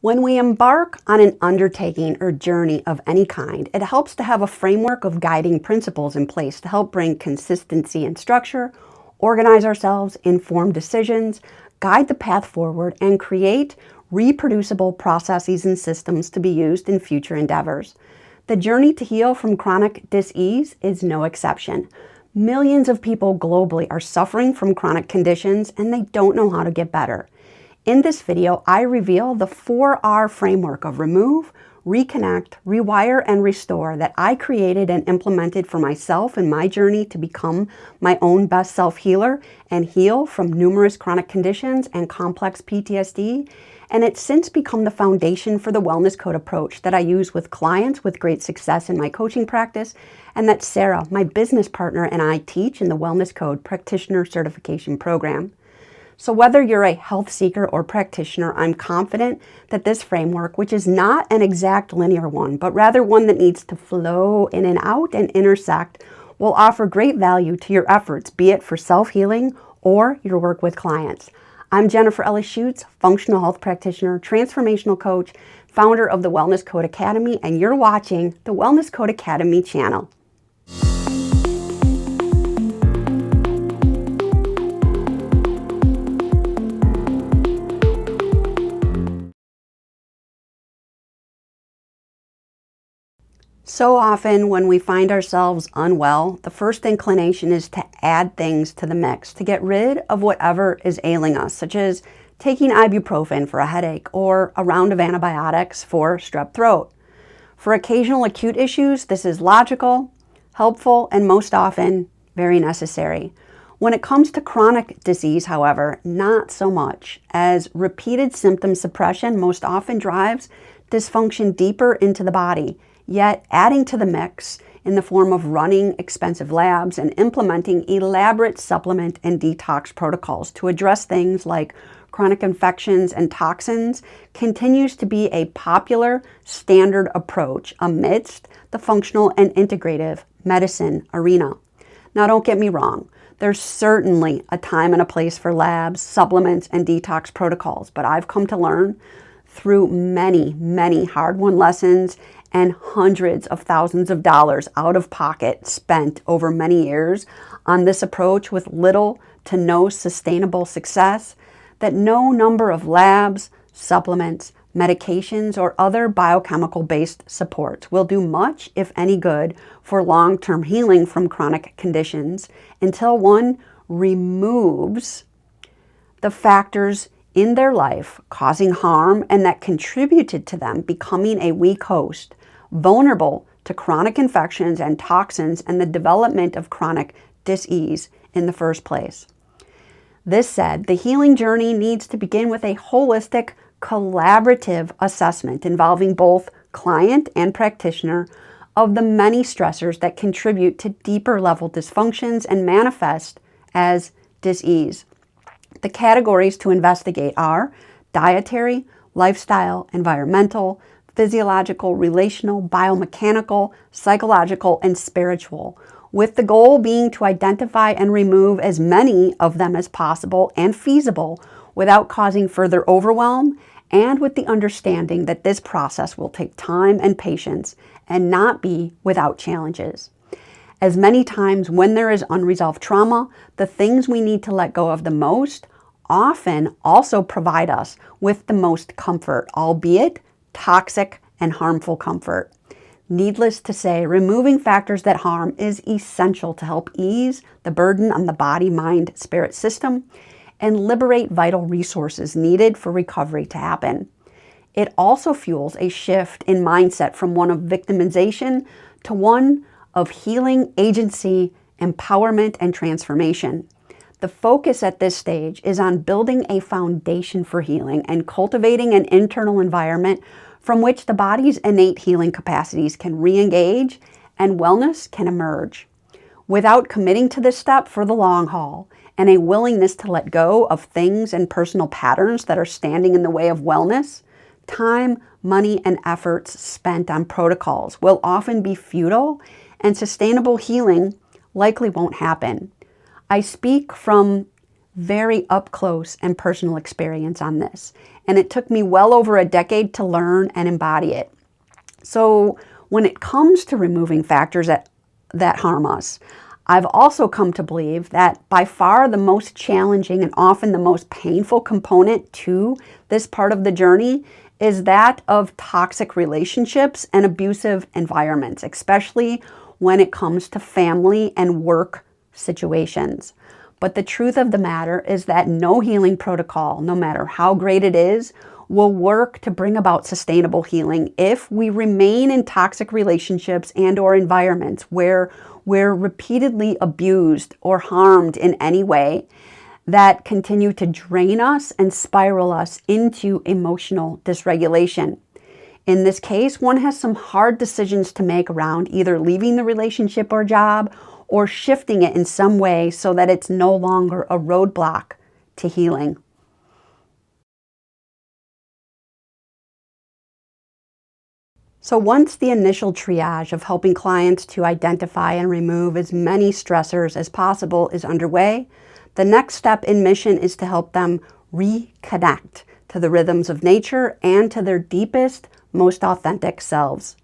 When we embark on an undertaking or journey of any kind, it helps to have a framework of guiding principles in place to help bring consistency and structure, organize ourselves, inform decisions, guide the path forward, and create reproducible processes and systems to be used in future endeavors. The journey to heal from chronic dis-ease is no exception. Millions of people globally are suffering from chronic conditions and they don't know how to get better. In this video, I reveal the 4R framework of remove, reconnect, rewire, and restore that I created and implemented for myself in my journey to become my own best self-healer and heal from numerous chronic conditions and complex PTSD. And it's since become the foundation for the wellness code approach that I use with clients with great success in my coaching practice, and that Sarah, my business partner, and I teach in the Wellness Code Practitioner Certification Program. So whether you're a health seeker or practitioner, I'm confident that this framework, which is not an exact linear one, but rather one that needs to flow in and out and intersect, will offer great value to your efforts, be it for self-healing or your work with clients. I'm Jennifer Ellis Schutz, functional health practitioner, transformational coach, founder of the Wellness Code Academy, and you're watching the Wellness Code Academy channel. So often when we find ourselves unwell, the first inclination is to add things to the mix to get rid of whatever is ailing us, such as taking ibuprofen for a headache or a round of antibiotics for strep throat. For occasional acute issues, this is logical, helpful, and most often very necessary. When it comes to chronic disease, however, not so much, as repeated symptom suppression most often drives dysfunction deeper into the body. Yet adding to the mix in the form of running expensive labs and implementing elaborate supplement and detox protocols to address things like chronic infections and toxins continues to be a popular standard approach amidst the functional and integrative medicine arena. Now, don't get me wrong. There's certainly a time and a place for labs, supplements, and detox protocols, but I've come to learn through many hard-won lessons and hundreds of thousands of dollars out of pocket spent over many years on this approach with little to no sustainable success, that no number of labs, supplements, medications, or other biochemical-based supports will do much, if any good, for long-term healing from chronic conditions until one removes the factors in their life causing harm and that contributed to them becoming a weak host, vulnerable to chronic infections and toxins and the development of chronic dis-ease in the first place. This said, the healing journey needs to begin with a holistic, collaborative assessment involving both client and practitioner of the many stressors that contribute to deeper level dysfunctions and manifest as dis-ease. The categories to investigate are dietary, lifestyle, environmental, physiological, relational, biomechanical, psychological, and spiritual, with the goal being to identify and remove as many of them as possible and feasible without causing further overwhelm, and with the understanding that this process will take time and patience and not be without challenges. As many times when there is unresolved trauma, the things we need to let go of the most often also provide us with the most comfort, albeit toxic and harmful comfort. Needless to say, removing factors that harm is essential to help ease the burden on the body, mind, spirit system and liberate vital resources needed for recovery to happen. It also fuels a shift in mindset from one of victimization to one of healing, agency, empowerment, and transformation. The focus at this stage is on building a foundation for healing and cultivating an internal environment from which the body's innate healing capacities can re-engage and wellness can emerge. Without committing to this step for the long haul and a willingness to let go of things and personal patterns that are standing in the way of wellness, time, money, and efforts spent on protocols will often be futile and sustainable healing likely won't happen. I speak from very up close and personal experience on this. and it took me well over a decade to learn and embody it. So when it comes to removing factors that harm us, I've also come to believe that by far the most challenging and often the most painful component to this part of the journey is that of toxic relationships and abusive environments, especially when it comes to family and work situations. But the truth of the matter is that no healing protocol, no matter how great it is, will work to bring about sustainable healing if we remain in toxic relationships and or environments where we're repeatedly abused or harmed in any way that continue to drain us and spiral us into emotional dysregulation. In this case, one has some hard decisions to make around either leaving the relationship or job or shifting it in some way so that it's no longer a roadblock to healing. So once the initial triage of helping clients to identify and remove as many stressors as possible is underway, the next step in mission is to help them reconnect to the rhythms of nature and to their deepest, most authentic selves.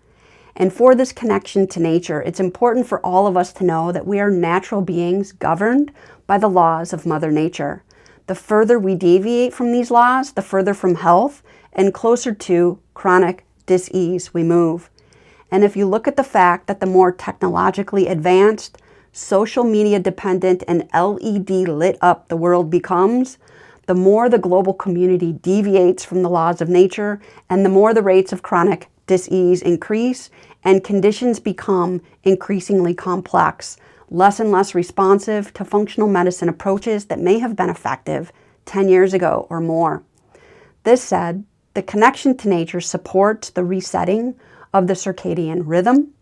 And for this connection to nature, it's important for all of us to know that we are natural beings governed by the laws of Mother Nature. The further we deviate from these laws, the further from health and closer to chronic dis-ease we move. And if you look at the fact that the more technologically advanced, social media dependent, and LED lit up the world becomes, the more the global community deviates from the laws of nature and the more the rates of chronic dis-ease increase and conditions become increasingly complex, less and less responsive to functional medicine approaches that may have been effective 10 years ago or more. This said, the connection to nature supports the resetting of the circadian rhythm,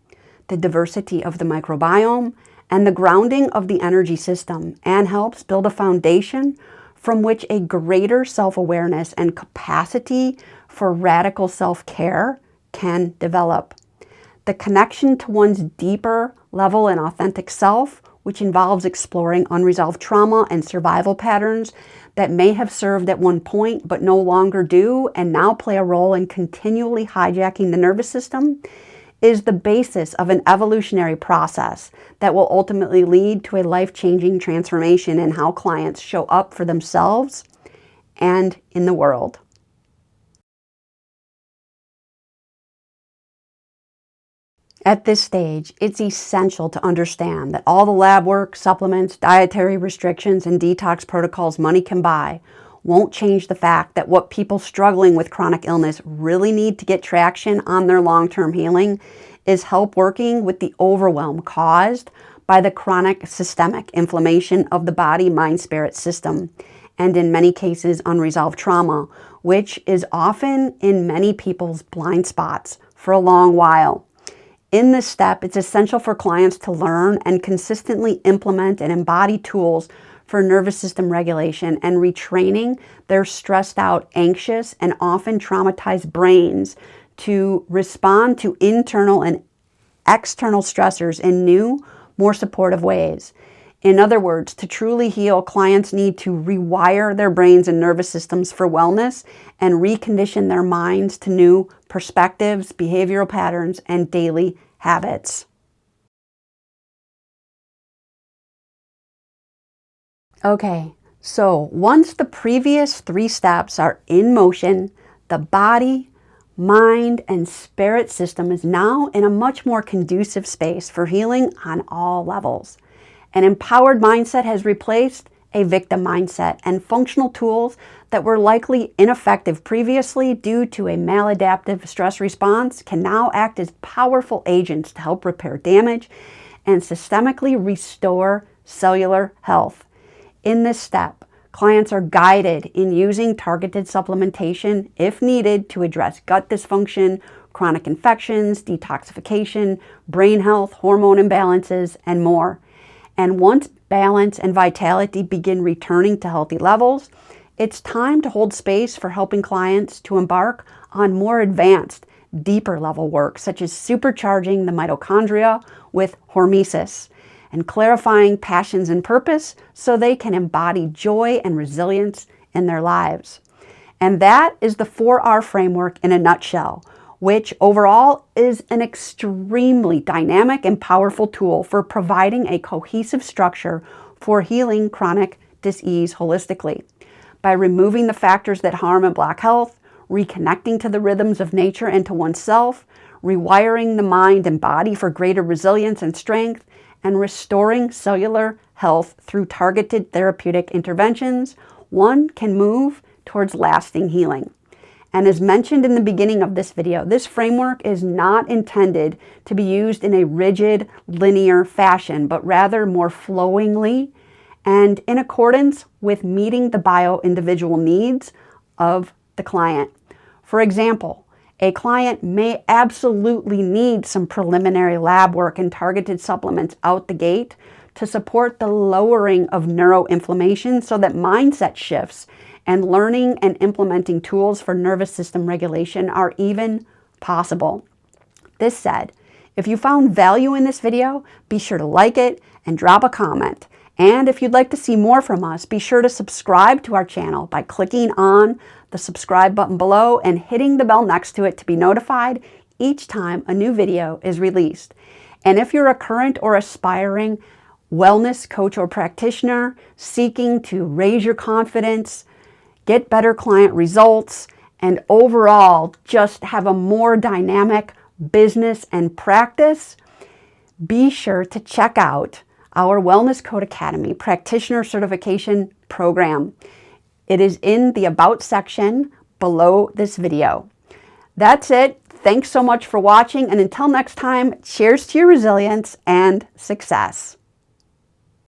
the diversity of the microbiome, and the grounding of the energy system, and helps build a foundation from which a greater self-awareness and capacity for radical self-care can develop. The connection to one's deeper level and authentic self, which involves exploring unresolved trauma and survival patterns that may have served at one point but no longer do and now play a role in continually hijacking the nervous system, is the basis of an evolutionary process that will ultimately lead to a life-changing transformation in how clients show up for themselves and in the world. At this stage, it's essential to understand that all the lab work, supplements, dietary restrictions, and detox protocols money can buy won't change the fact that what people struggling with chronic illness really need to get traction on their long-term healing is help working with the overwhelm caused by the chronic systemic inflammation of the body, mind, spirit system, and in many cases, unresolved trauma, which is often in many people's blind spots for a long while. In this step, it's essential for clients to learn and consistently implement and embody tools for nervous system regulation and retraining their stressed out, anxious, and often traumatized brains to respond to internal and external stressors in new, more supportive ways. In other words, to truly heal, clients need to rewire their brains and nervous systems for wellness and recondition their minds to new perspectives, behavioral patterns, and daily habits. Okay, so once the previous 3 steps are in motion, the body, mind, and spirit system is now in a much more conducive space for healing on all levels. An empowered mindset has replaced a victim mindset, and functional tools that were likely ineffective previously due to a maladaptive stress response can now act as powerful agents to help repair damage and systemically restore cellular health. In this step, clients are guided in using targeted supplementation if needed to address gut dysfunction, chronic infections, detoxification, brain health, hormone imbalances, and more. And once balance and vitality begin returning to healthy levels, it's time to hold space for helping clients to embark on more advanced, deeper level work, such as supercharging the mitochondria with hormesis and clarifying passions and purpose so they can embody joy and resilience in their lives. And that is the 4R framework in a nutshell, which overall is an extremely dynamic and powerful tool for providing a cohesive structure for healing chronic disease holistically. By removing the factors that harm and block health, reconnecting to the rhythms of nature and to oneself, rewiring the mind and body for greater resilience and strength, and restoring cellular health through targeted therapeutic interventions, one can move towards lasting healing. And as mentioned in the beginning of this video, this framework is not intended to be used in a rigid, linear fashion, but rather more flowingly and in accordance with meeting the bio-individual needs of the client. For example, a client may absolutely need some preliminary lab work and targeted supplements out the gate to support the lowering of neuroinflammation so that mindset shifts and learning and implementing tools for nervous system regulation are even possible. This said, if you found value in this video, be sure to like it and drop a comment. And if you'd like to see more from us, be sure to subscribe to our channel by clicking on the subscribe button below and hitting the bell next to it to be notified each time a new video is released. And if you're a current or aspiring wellness coach or practitioner seeking to raise your confidence, get better client results, and overall just have a more dynamic business and practice, be sure to check out our Wellness Code Academy Practitioner Certification Program. It is in the About section below this video. That's it. Thanks so much for watching, and until next time, cheers to your resilience and success.